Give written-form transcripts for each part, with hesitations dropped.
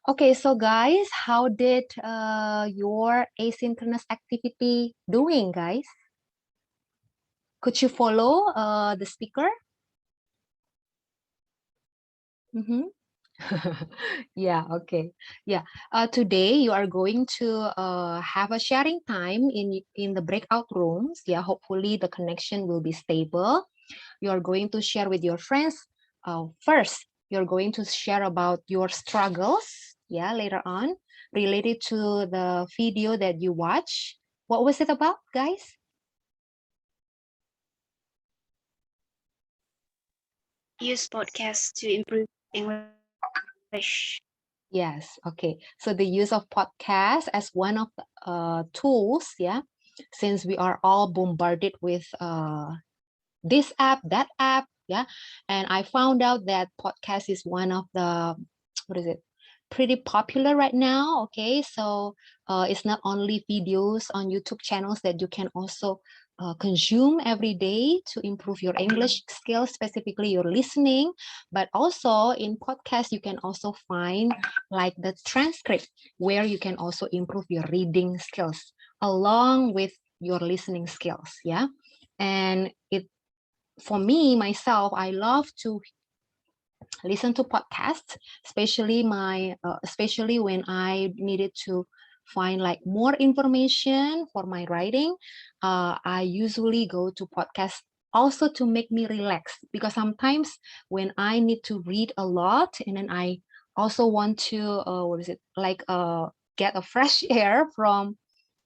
Okay, so guys, how did your asynchronous activity doing, guys? Could you follow the speaker? Mm-hmm. Yeah, okay. Yeah. Today you are going to have a sharing time in the breakout rooms. Yeah, hopefully the connection will be stable. You are going to share with your friends. First, you're going to share about your struggles. Yeah, later on, related to the video that you watch. What was it about, guys? Use podcasts to improve English. Yes, okay. So the use of podcast as one of the tools, yeah, since we are all bombarded with this app, that app, yeah, and I found out that podcast is one of the, what is it, pretty popular right now. Okay, so it's not only videos on YouTube channels that you can also consume every day to improve your English skills, specifically your listening, but also in podcast you can also find like the transcript where you can also improve your reading skills along with your listening skills. Yeah, and it, for me myself, I love to listen to podcasts, especially when I needed to find like more information for my writing. I usually go to podcasts also to make me relax, because sometimes when I need to read a lot and then I also want to get a fresh air from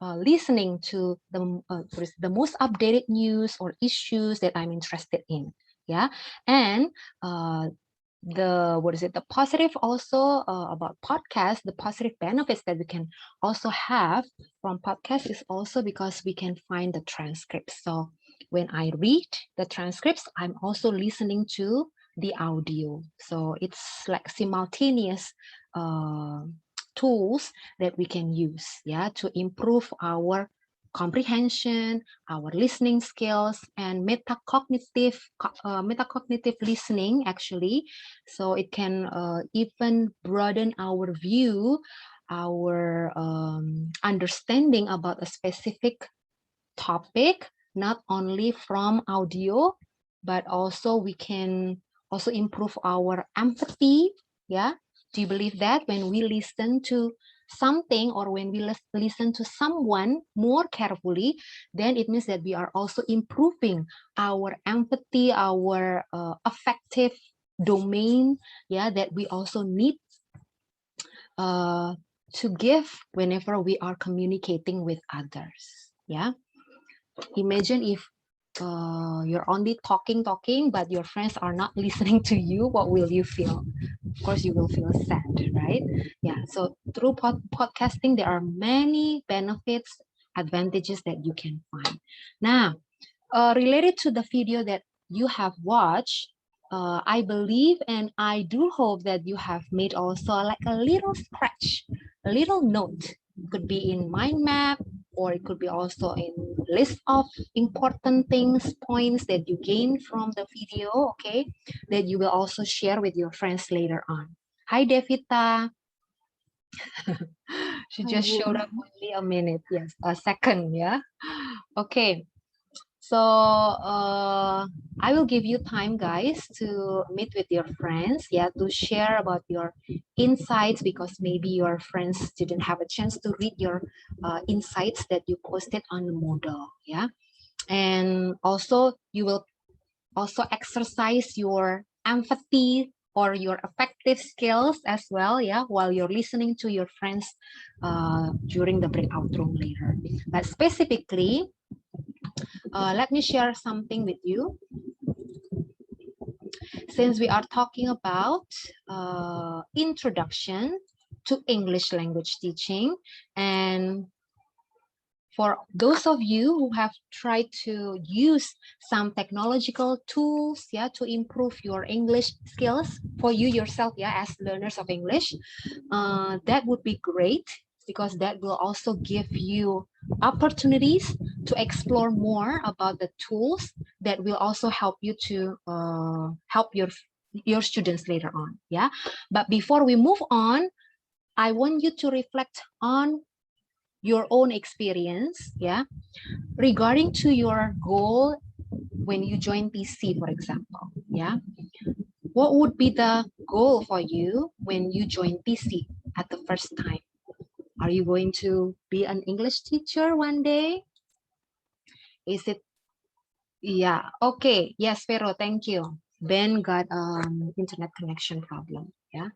listening to the most updated news or issues that I'm interested in. Yeah, and uh, the positive also about podcasts, the positive benefits that we can also have from podcasts is also because we can find the transcripts. So when I read the transcripts, I'm also listening to the audio, so it's like simultaneous uh, tools that we can use, yeah, to improve our comprehension, our listening skills, and metacognitive listening, actually. So it can even broaden our view, our understanding about a specific topic, not only from audio, but also we can also improve our empathy. Yeah, do you believe that when we listen to something, or when we listen to someone more carefully, then it means that we are also improving our empathy, our affective domain, yeah, that we also need to give whenever we are communicating with others. Yeah, imagine if you're only talking, but your friends are not listening to you. What will you feel? Of course, you will feel sad, right? Yeah. So through podcasting, there are many benefits, advantages that you can find. Now, related to the video that you have watched, I believe and I do hope that you have made also like a little scratch, a little note. It could be in mind map, or it could be also in list of important things, points that you gain from the video, okay, that you will also share with your friends later on. Hi, Devita. She just showed up only a minute. Yes, a second. Yeah. Okay. So I will give you time, guys, to meet with your friends, yeah, to share about your insights, because maybe your friends didn't have a chance to read your insights that you posted on the model, yeah. And also you will also exercise your empathy or your affective skills as well, yeah, while you're listening to your friends during the breakout room later. But specifically, let me share something with you. Since we are talking about introduction to English language teaching, and for those of you who have tried to use some technological tools, yeah, to improve your English skills for you yourself, yeah, as learners of English, that would be great, because that will also give you opportunities to explore more about the tools that will also help you to help your students later on. Yeah, but before we move on, I want you to reflect on your own experience, yeah, regarding to your goal when you join PC, for example, yeah. What would be the goal for you when you join PC at the first time? Are you going to be an English teacher one day? Is it, yeah, okay. Yes, Vero, thank you. Ben got internet connection problem, yeah.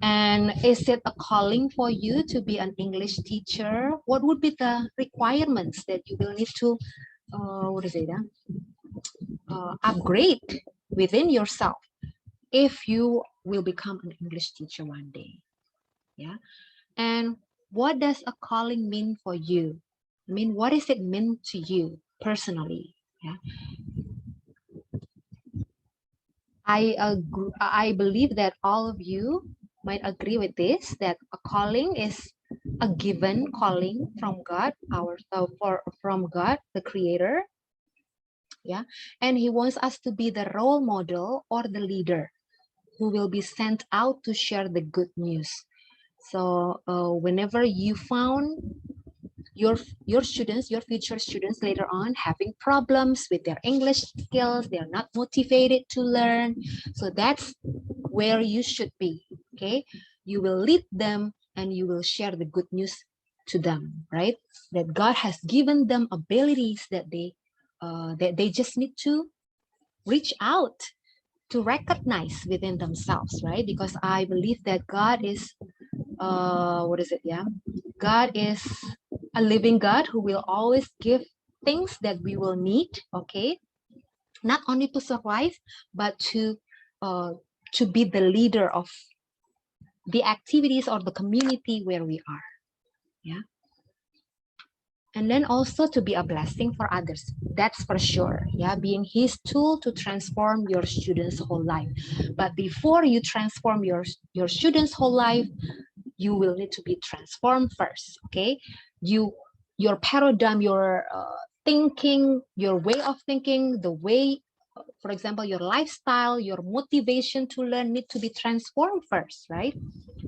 And is it a calling for you to be an English teacher? What would be the requirements that you will need to, what is it, upgrade within yourself if you will become an English teacher one day? Yeah. And what does a calling mean for you? I mean, what is it mean to you personally? Yeah. I believe that all of you might agree with this, that a calling is a given calling from God, from God, the creator. Yeah. And he wants us to be the role model or the leader who will be sent out to share the good news. So whenever you found your students, your future students later on having problems with their English skills, they're not motivated to learn, so that's where you should be. Okay, you will lead them and you will share the good news to them, right? That God has given them abilities that they just need to reach out to recognize within themselves, right? Because I believe that God is what is it, yeah, God is a living God who will always give things that we will need, okay, not only to survive but uh, to be the leader of the activities or the community where we are. Yeah. And then also to be a blessing for others, that's for sure. Yeah, being his tool to transform your students whole life. But before you transform your students whole life, you will need to be transformed first. Okay, your paradigm, your thinking, your way of thinking, the way, for example, your lifestyle, your motivation to learn need to be transformed first, right?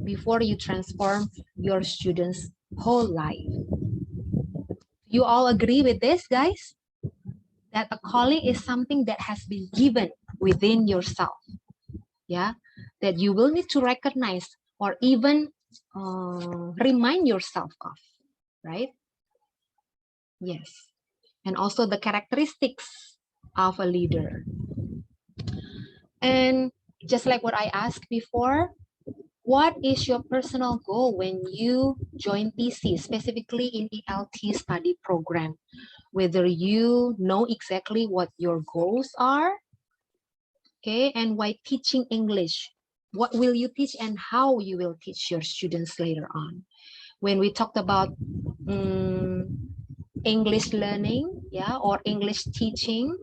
Before you transform your students whole life. You all agree with this, guys? That a calling is something that has been given within yourself. Yeah, that you will need to recognize or even remind yourself of, right? Yes. And also the characteristics of a leader. And just like what I asked before, what is your personal goal when you join PC, specifically in ELT study program? Whether you know exactly what your goals are, okay, and why teaching English, what will you teach and how you will teach your students later on. When we talked about English learning, yeah, or English teaching,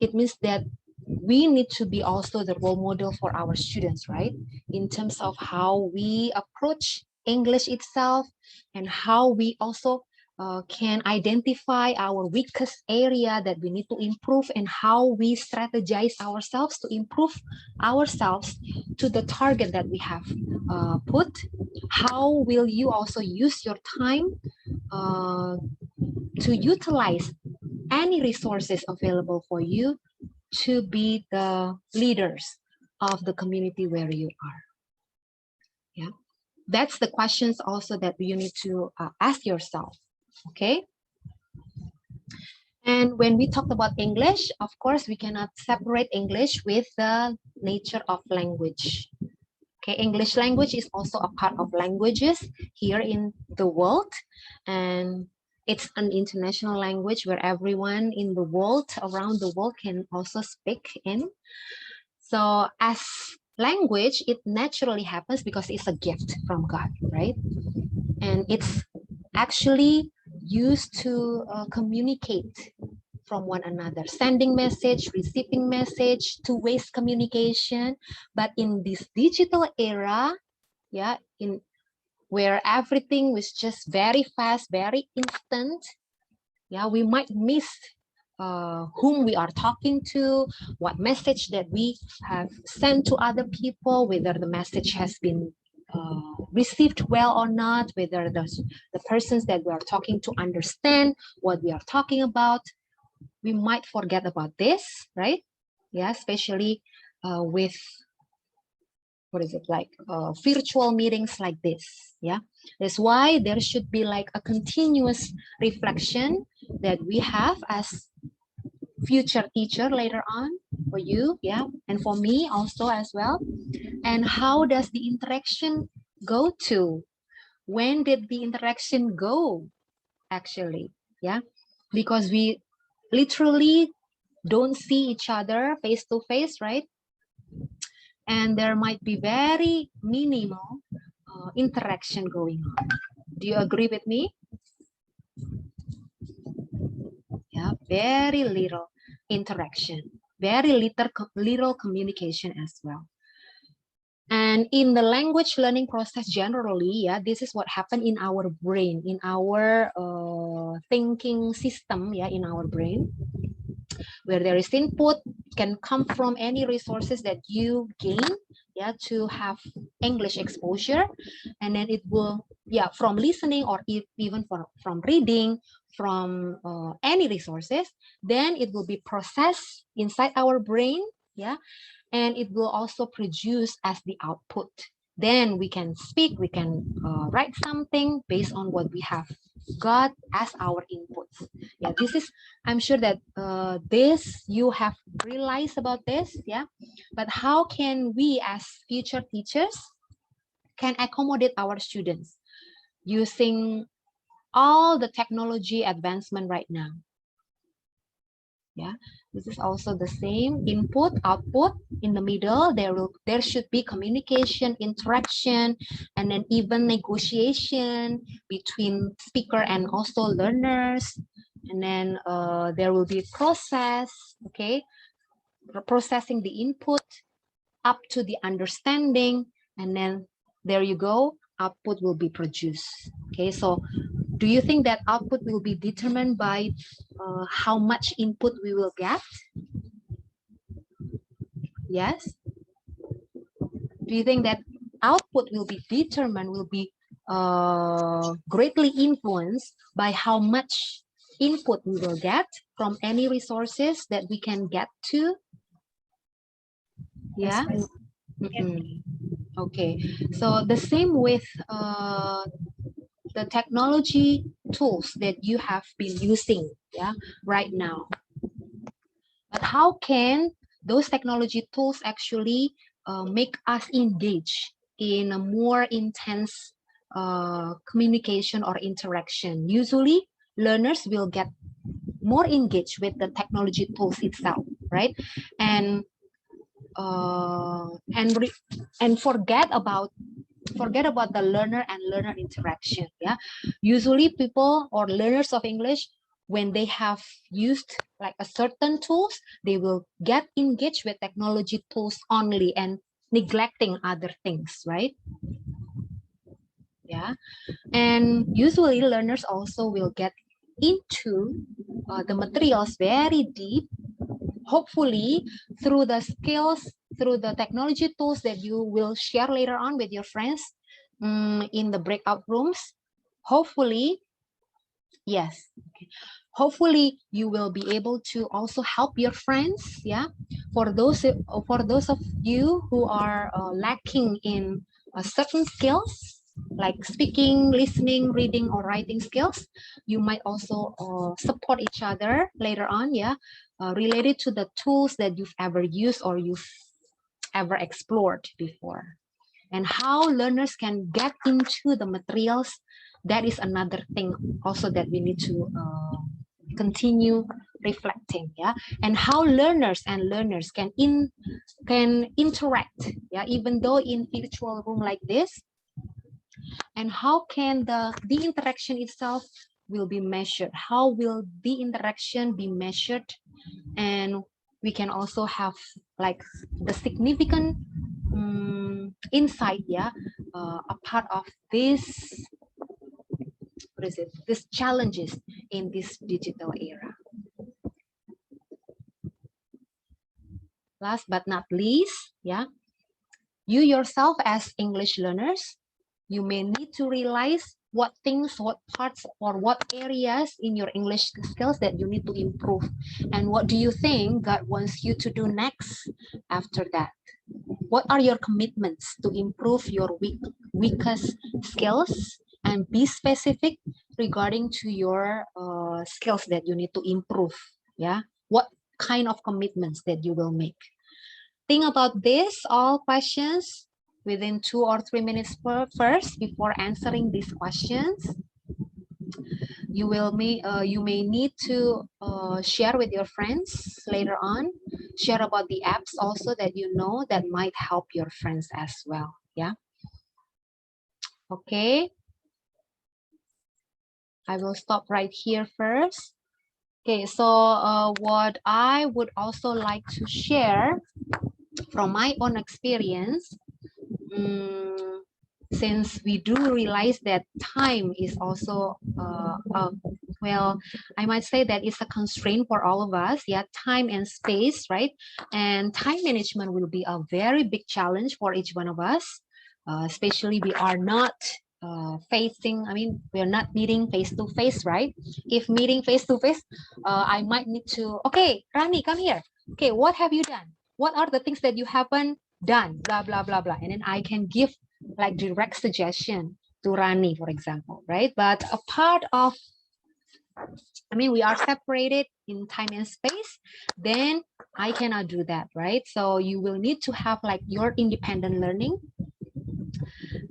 it means that we need to be also the role model for our students, right? In terms of how we approach English itself and how we also can identify our weakest area that we need to improve and how we strategize ourselves to improve ourselves to the target that we have put. How will you also use your time to utilize any resources available for you to be the leaders of the community where you are? Yeah, that's the questions also that you need to ask yourself. Okay. And when we talked about English, of course, we cannot separate English with the nature of language. Okay, English language is also a part of languages here in the world, and it's an international language where everyone in the world, around the world, can also speak in. So as language, it naturally happens because it's a gift from God, right? And it's actually used to communicate from one another, sending message, receiving message, two-way communication. But in this digital era, yeah, in where everything was just very fast, very instant, yeah, we might miss whom we are talking to, what message that we have sent to other people, whether the message has been received well or not, whether the persons that we are talking to understand what we are talking about. We might forget about this, right? Yeah, especially with what is it like virtual meetings like this. Yeah, that's why there should be like a continuous reflection that we have as future teacher later on for you, yeah, and for me also as well. And how does the interaction go to? When did the interaction go actually? Yeah, because we literally don't see each other face to face, right? And there might be very minimal interaction going on. Do you agree with me? Yeah, very little interaction, very little communication as well. And in the language learning process generally, yeah, this is what happened in our brain, in our thinking system, yeah, in our brain, where there is input, can come from any resources that you gain, yeah, to have English exposure, and then it will, yeah, from listening or even from reading, from any resources, then it will be processed inside our brain, yeah, and it will also produce as the output. Then we can speak, we can write something based on what we have got as our inputs. Yeah, this is, I'm sure that this you have realized about this, yeah. But how can we as future teachers can accommodate our students using all the technology advancement right now? Yeah, this is also the same input, output. In the middle, there should be communication, interaction, and then even negotiation between speaker and also learners. And then there will be process, okay, processing the input up to the understanding, and then there you go, output will be produced. Okay, so do you think that output will be determined by how much input we will get? Yes. Do you think that output will be determined, will be greatly influenced by how much input we will get from any resources that we can get to? Yeah. Okay. So the same with the technology tools that you have been using, yeah, right now. But how can those technology tools actually make us engage in a more intense communication or interaction? Usually, learners will get more engaged with the technology tools itself, right? And uh, and and forget about the learner and learner interaction. Yeah, usually people or learners of English, when they have used like a certain tools, they will get engaged with technology tools only and neglecting other things, right? Yeah, and usually learners also will get into the materials very deep, hopefully through the skills, through the technology tools that you will share later on with your friends in the breakout rooms. Hopefully, yes. Okay. Hopefully you will be able to also help your friends. Yeah, for those of you who are lacking in certain skills like speaking, listening, reading, or writing skills, you might also support each other later on. Yeah, related to the tools that you've ever used or you've ever explored before, and how learners can get into the materials. That is another thing also that we need to continue reflecting. Yeah, and how learners can interact, yeah, even though in virtual room like this, and how can the interaction itself will be measured, how will the interaction be measured, and we can also have like the significant insight, yeah, a part of this, what is it, these challenges in this digital era. Last but not least, yeah, you yourself as English learners You may need to realize what things, what parts, or what areas in your English skills that you need to improve. And what do you think God wants you to do next after that? What are your commitments to improve your weakest skills? And be specific regarding to your skills that you need to improve. Yeah, what kind of commitments that you will make? Think about this, all questions within 2 or 3 minutes first before answering these questions. You may need to share with your friends later on. Share about the apps also that you know that might help your friends as well. Yeah. Okay. I will stop right here first. Okay, so what I would also like to share from my own experience, since we do realize that time is also, well, I might say that it's a constraint for all of us. Yeah, time and space, right? And time management will be a very big challenge for each one of us, especially we are not we're not meeting face to face, right? If meeting face to face, I might need to, okay, Rani, come here. Okay, what have you done? What are the things that you haven't done? Blah, blah, blah, blah. And then I can give like direct suggestion to Rani, for example, right? But a part of, we are separated in time and space, then I cannot do that, right? So you will need to have like your independent learning.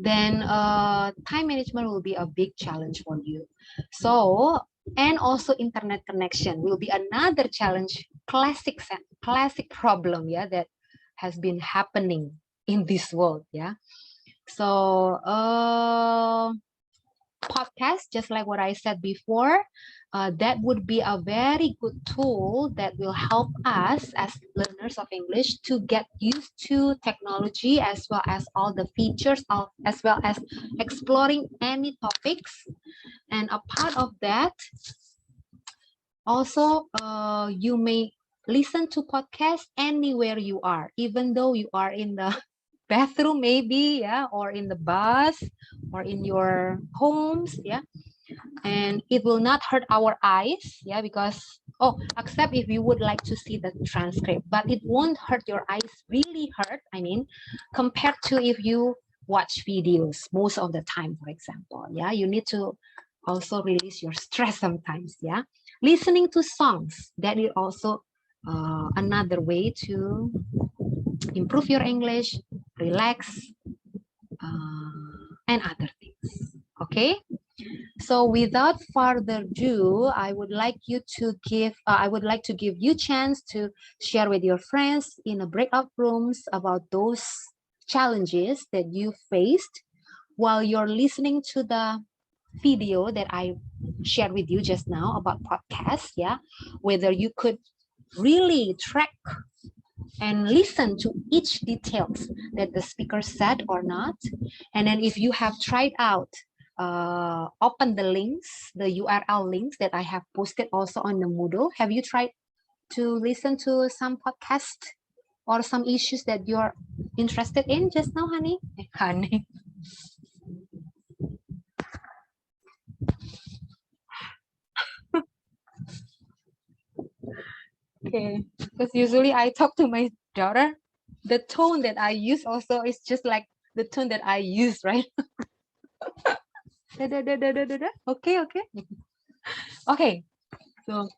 Then time management will be a big challenge for you. So, and also internet connection will be another challenge, classic problem, yeah, that has been happening in this world, yeah. So podcast, just like what I said before, that would be a very good tool that will help us as learners of English to get used to technology as well as all the features, as well as exploring any topics. And a part of that, also, you may listen to podcasts anywhere you are, even though you are in the bathroom maybe, yeah, or in the bus or in your homes, yeah. And it will not hurt our eyes, yeah, because, except if you would like to see the transcript, but it won't hurt your eyes, really hurt, compared to if you watch videos most of the time, for example, yeah. You need to also release your stress sometimes, yeah. Listening to songs, that is also another way to improve your English, relax, and other things. Okay. So without further ado, I would like to give you chance to share with your friends in a breakout rooms about those challenges that you faced while you're listening to the video that I shared with you just now about podcasts, yeah, whether you could really track and listen to each details that the speaker said or not. And then if you have tried out, open the links, the URL links that I have posted also on the Moodle. Have you tried to listen to some podcast or some issues that you're interested in just now, honey? Honey. Okay, because usually I talk to my daughter, the tone that I use also is just like the tone that I use, right? Okay, okay. Okay, so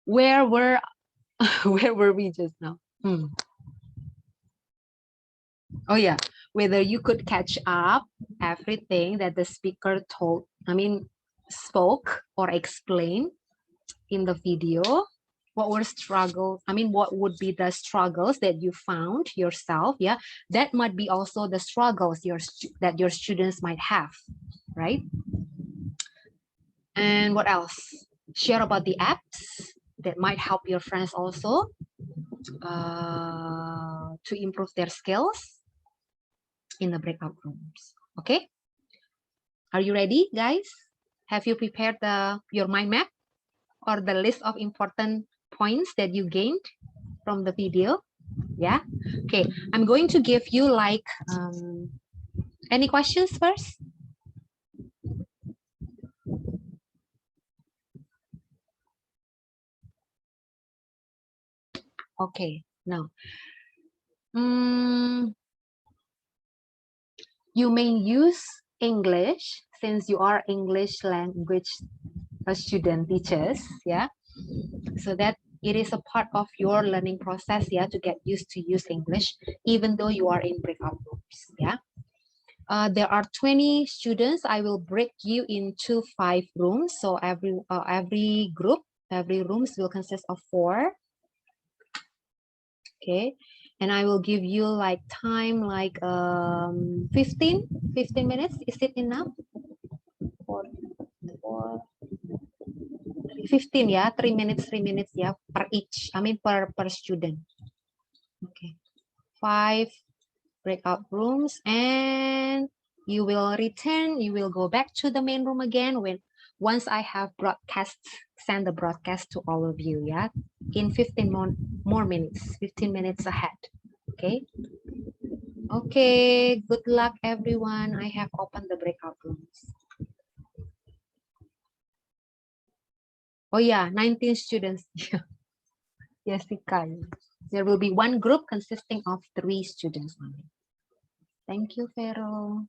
where were where were we just now? Oh yeah, whether you could catch up everything that the speaker spoke or explained in the video. What were struggles? What would be the struggles that you found yourself? Yeah, that might be also the struggles that your students might have, right? And what else? Share about the apps that might help your friends also to improve their skills in the breakout rooms. Okay, are you ready, guys? Have you prepared your mind map or the list of important points that you gained from the video? Yeah. Okay, I'm going to give you like Any questions first? Okay, now you may use English since you are English language student teachers, yeah. So that it is a part of your learning process, yeah, to get used to use English, even though you are in breakout rooms, yeah. There are 20 students. I will break you into 5 rooms. So every group, every rooms will consist of 4. Okay, and I will give you like time like 15 minutes. Is it enough? For 15, yeah, 3 minutes, 3 minutes, yeah, per each. I mean per student. Okay, 5 breakout rooms, and you will return. You will go back to the main room again once I have send the broadcast to all of you. Yeah, in 15 more minutes, 15 minutes ahead. Okay. Okay. Good luck, everyone. I have opened the breakout rooms. Oh yeah, 19 students. Yes, there will be one group consisting of 3 students only. Thank you, Vero.